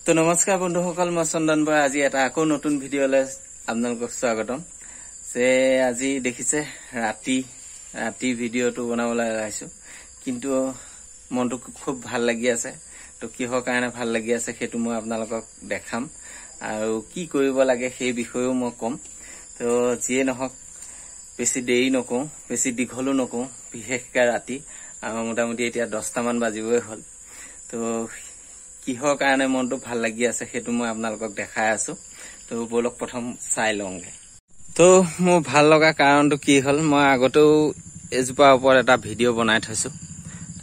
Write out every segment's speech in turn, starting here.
তো নমস্কাৰ বন্ধুসকল, মই চন্দন বৰা। আজি এটা আকৌ নতুন ভিডিঅ'লৈ আপোনালোকক স্বাগতম। যে আজি দেখিছে ৰাতি ভিডিঅ'টো বনাবলৈ আহিছো, কিন্তু মনটো খুব ভাল লাগি আছে। তো কিহৰ কাৰণে ভাল লাগি আছে সেইটো মই আপোনালোকক দেখাম, আৰু কি কৰিব লাগে সেই বিষয়েও মই ক'ম। তো যিয়ে নহওক, বেছি দেৰি নকওঁ, বেছি দীঘলো নকওঁ, বিশেষকৈ ৰাতি মোটামুটি এতিয়া 10টামান বাজিবই হ'ল। তো কিহৰ কাৰণে মনটো ভাল লাগি আছে সেইটো মই আপোনালোকক দেখাই আছো। তো বলক প্ৰথম চাই লওঁগে। তো মোৰ ভাল লগা কাৰণটো কি হ'ল, মই আগতেও এজোপাৰ ওপৰত এটা ভিডিঅ' বনাই থৈছো।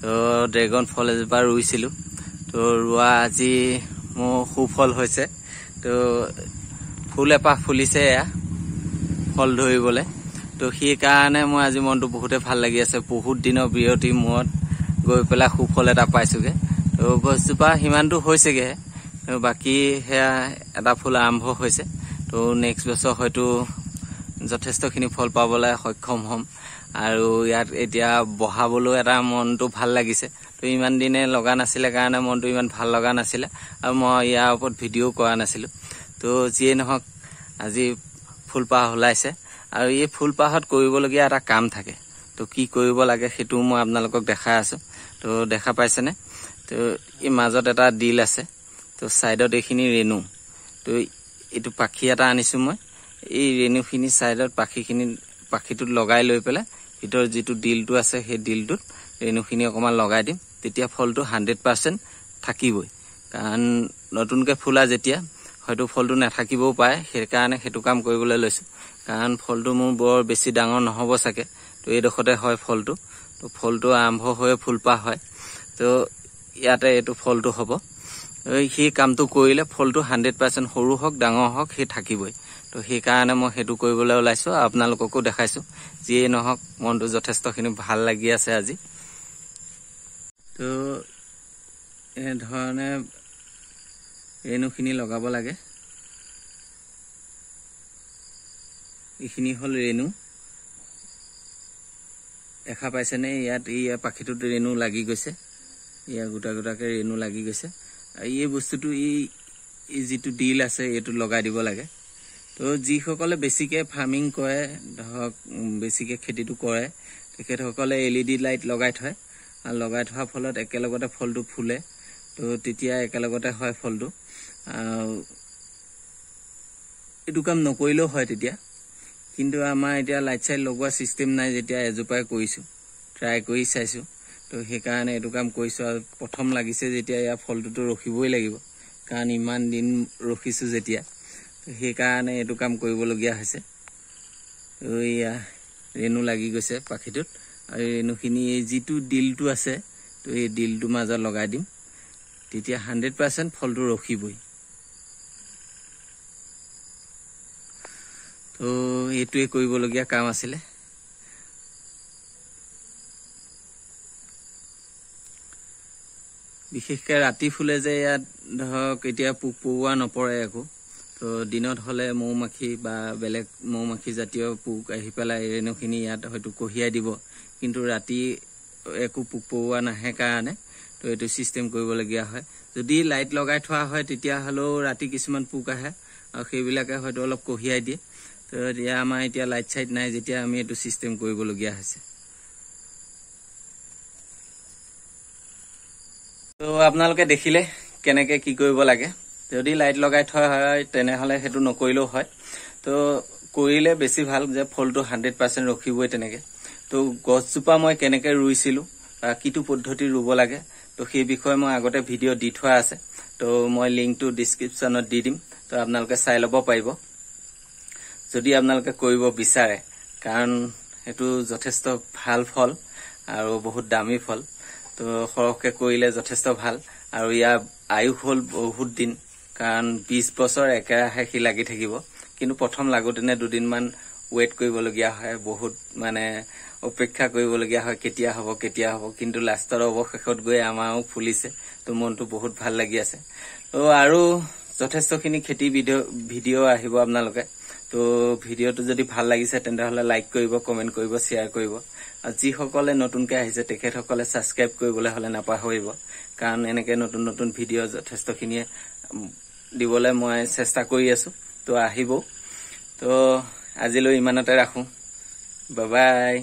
তো ড্ৰেগন ফল এজোপা ৰুইছিলো। তো ৰোৱা আজি মোৰ সুফল হৈছে। তো ফুল এপাহ ফুলিছে, এয়া ফল ধৰিবলৈ। তো সেইকাৰণে মই আজি মনটো বহুতে ভাল লাগি আছে। বহুত দিনৰ বিৰতিৰ মূৰত গৈ পেলাই সুফল এটা পাইছোগে। তো গছজোপা সিমানটো হৈছেগে, বাকী সেয়া এটা ফুল আৰম্ভ হৈছে। তো নেক্সট বছৰ হয়তো যথেষ্টখিনি ফল পাবলৈ সক্ষম হ'ম। আৰু ইয়াত এতিয়া বহাবলৈ এটা মনটো ভাল লাগিছে। তো ইমান দিনে লগা নাছিলে কাৰণে মনটো ইমান ভাল লগা নাছিলে, আৰু মই ইয়াৰ ওপৰত ভিডিঅ' কৰা নাছিলোঁ। তো যিয়ে নহওক, আজি ফুলপাহ ওলাইছে, আৰু এই ফুলপাহত কৰিবলগীয়া এটা কাম থাকে। তো কি কৰিব লাগে সেইটো মই আপোনালোকক দেখাই আছো। তো দেখা পাইছেনে? তো এই মাজত এটা ডিল আছে, তো চাইডত এইখিনি ৰেণু। তো এইটো পাখি এটা আনিছো মই। এই ৰেণুখিনি চাইডত পাখিটোত লগাই লৈ পেলাই ভিতৰত যিটো ডিলটো আছে সেই ডিলটোত ৰেণুখিনি অকণমান লগাই দিম। তেতিয়া ফলটো 100% থাকিবই। কাৰণ নতুনকৈ ফুলা যেতিয়া হয়তো ফলটো নাথাকিবও পাৰে, সেইকাৰণে সেইটো কাম কৰিবলৈ লৈছো। কাৰণ ফলটো মোৰ বৰ বেছি ডাঙৰ নহ'ব চাগে। তো এইডোখৰতে হয় ফলটো। তো ফলটো আৰম্ভ হৈ ফুলপাহ হয়। তো ইয়াতে এইটো ফলটো হ'ব। সেই কামটো কৰিলে ফলটো 100% সৰু হওক ডাঙৰ হওক সেই থাকিবই। তো সেইকাৰণে মই সেইটো কৰিবলৈ ওলাইছো, আপোনালোককো দেখাইছো। যিয়ে নহওক, মনটো যথেষ্টখিনি ভাল লাগি আছে আজি। তো এনেধৰণে ৰেণুখিনি লগাব লাগে। এইখিনি হ'ল ৰেণু, দেখা পাইছেনে? ইয়াত এই পাখিটোত ৰেণু লাগি গৈছে। ইয়াৰ গোটা গোটাকৈ ৰেণু লাগি গৈছে। আৰু এই বস্তুটো এই যিটো ডিল আছে এইটো লগাই দিব লাগে। তো যিসকলে বেছিকৈ ফাৰ্মিং কৰে, ধৰক বেছিকৈ খেতিটো কৰে, তেখেতসকলে LED লাইট লগাই থয়। আৰু লগাই থোৱাৰ ফলত একেলগতে ফলটো ফুলে। তো তেতিয়া একেলগতে হয় ফলটো। এইটো কাম নকৰিলেও হয় তেতিয়া। কিন্তু আমাৰ এতিয়া লাইট চাইট লগোৱা ছিষ্টেম নাই, যেতিয়া এজোপাই কৰিছোঁ, ট্ৰাই কৰি চাইছোঁ। তো সেইকাৰণে এইটো কাম কৰিছোঁ। আৰু প্ৰথম লাগিছে যেতিয়া ইয়াৰ ফলটোতো ৰখিবই লাগিব, কাৰণ ইমান দিন ৰখিছোঁ যেতিয়া। তো সেইকাৰণে এইটো কাম কৰিবলগীয়া হৈছে। তো এয়া ৰেণু লাগি গৈছে পাখিটোত, আৰু ৰেণুখিনি এই যিটো ডিলটো আছে, তো এই ডিলটোৰ মাজত লগাই দিম। তেতিয়া 100% ফলটো ৰখিবই। তো এইটোৱে কৰিবলগীয়া কাম আছিলে। বিশেষকৈ ৰাতি ফুলে যে ইয়াত ধৰক এতিয়া পোক পৰুৱা নপৰে একো। তো দিনত হ'লে মৌমাখি বা বেলেগ মৌমাখি জাতীয় পোক আহি পেলাই ৰেণুখিনি ইয়াত হয়তো কঢ়িয়াই দিব, কিন্তু ৰাতি একো পোক পৰুৱা নাহে কাৰণে তো এইটো ছিষ্টেম কৰিবলগীয়া হয়। যদি লাইট লগাই থোৱা হয় তেতিয়াহ'লেও ৰাতি কিছুমান পোক আহে, আৰু সেইবিলাকে হয়তো অলপ কঢ়িয়াই দিয়ে। তো এতিয়া আমাৰ এতিয়া লাইট চাইট নাই যেতিয়া আমি এইটো ছিষ্টেম কৰিবলগীয়া হৈছে। তো আপোনালোকে দেখিলে কেনেকৈ কি কৰিব লাগে। যদি লাইট লগাই থোৱা হয় তেনেহ'লে সেইটো নকৰিলেও হয়। তো কৰিলে বেছি ভাল, যে ফলটো 100% ৰখিবই তেনেকৈ। তো গছজোপা মই কেনেকৈ ৰুইছিলোঁ বা কিটো পদ্ধতি ৰুব লাগে, তো সেই বিষয়ে মই আগতে ভিডিঅ' দি থোৱা আছে। তো মই লিংকটো ডিছক্ৰিপশ্যনত দি দিম, তো আপোনালোকে চাই ল'ব পাৰিব যদি আপোনালোকে কৰিব বিচাৰে। কাৰণ সেইটো যথেষ্ট ভাল ফল আৰু বহুত দামী ফল। তো সৰহকৈ কৰিলে যথেষ্ট ভাল। আৰু ইয়াৰ আয়ুস হ'ল বহুত দিন, কাৰণ 20 বছৰ একেৰাহে সি লাগি থাকিব। কিন্তু প্ৰথম লাগোতেনে দুদিনমান ৱেইট কৰিবলগীয়া হয়, বহুত মানে অপেক্ষা কৰিবলগীয়া হয়, কেতিয়া হ'ব। কিন্তু লাষ্টৰ অৱশেষত গৈ আমাৰো ফুলিছে। তো মনটো বহুত ভাল লাগি আছে। তো আৰু যথেষ্টখিনি খেতি ভিডিঅ' আহিব আপোনালোকে তো ভিডিঅ'টো যদি ভাল লাগিছে তেন্তে হলে লাইক কৰিব, কমেন্ট কৰিব, শেয়াৰ কৰিব। আৰু যিসকলে নতুনকৈ আহিছে তেখেতসকলে সাবস্ক্ৰাইব কৰিবলৈ হলে নাপাহৰিব, কাৰণ এনেকৈ নতুন নতুন ভিডিঅ' যথেষ্টখিনিয়ে দিবলৈ মই চেষ্টা কৰি আছো। তো আহিব। তো আজিলৈ ইমানতে ৰাখো। Bye bye.